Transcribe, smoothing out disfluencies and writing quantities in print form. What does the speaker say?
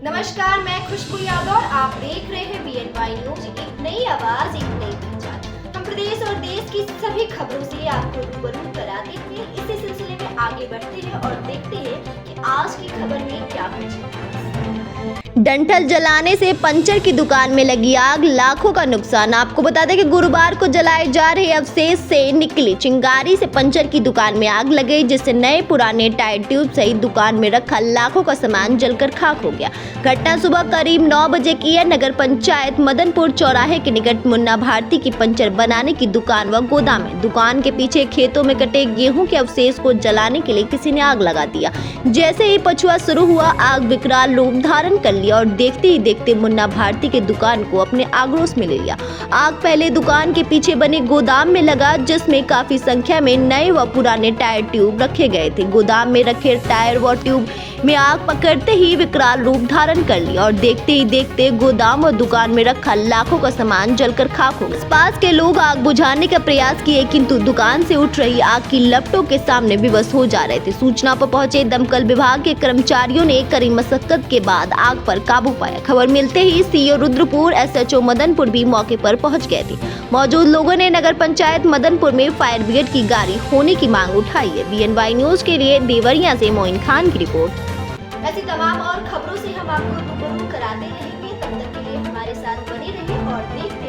नमस्कार, मैं खुशबू यादव और आप देख रहे हैं BNY न्यूज। एक नई आवाज, एक नई पहचान। हम प्रदेश और देश की सभी खबरों से आपको रूबरू कराते हुए इसी सिलसिले में आगे बढ़ते हैं और देखते हैं कि आज की खबर में क्या कुछ है। डंठल जलाने से पंचर की दुकान में लगी आग, लाखों का नुकसान। आपको बता दें कि गुरुवार को जलाए जा रहे अवशेष से निकली चिंगारी से पंचर की दुकान में आग लग गई, जिससे नए पुराने टायर ट्यूब सहित दुकान में रखा लाखों का सामान जलकर खाक हो गया। घटना सुबह करीब 9 बजे की है। नगर पंचायत मदनपुर चौराहे के निकट मुन्ना भारती की पंचर बनाने की दुकान व गोदाम है। दुकान के पीछे खेतों में कटे गेहूं के अवशेष को जलाने के लिए किसी ने आग लगा दिया। जैसे ही पछुआ शुरू हुआ, आग विकराल रूप धारण कर लिया और देखते ही देखते मुन्ना भारती के दुकान को अपने आक्रोश में ले लिया। आग पहले दुकान के पीछे बने गोदाम में लगा, जिसमें काफी संख्या में नए व पुराने टायर ट्यूब रखे गए थे। गोदाम में रखे टायर व ट्यूब में आग पकड़ते ही विकराल रूप धारण कर लिया और देखते ही देखते गोदाम और दुकान में रखा लाखों का सामान जलकर खाक हो गया। पास के लोग आग बुझाने का प्रयास किए, किंतु दुकान से उठ रही आग की लपटों के सामने विवश हो जा रहे थे। सूचना पर पहुंचे दमकल विभाग के कर्मचारियों ने कड़ी मशक्कत के बाद आग पर काबू पाया। खबर मिलते ही सीओ रुद्रपुर, SHO मदनपुर भी मौके पर पहुंच गए थे। मौजूद लोगों ने नगर पंचायत मदनपुर में फायर ब्रिगेड की गाड़ी होने की मांग उठाई है। BNY न्यूज के लिए देवरिया से मोइन खान की रिपोर्ट। ऐसी तमाम और खबरों से हम आपको रूबरू कराते रहेंगे। तब तक के लिए हमारे साथ बने रहिए और देखते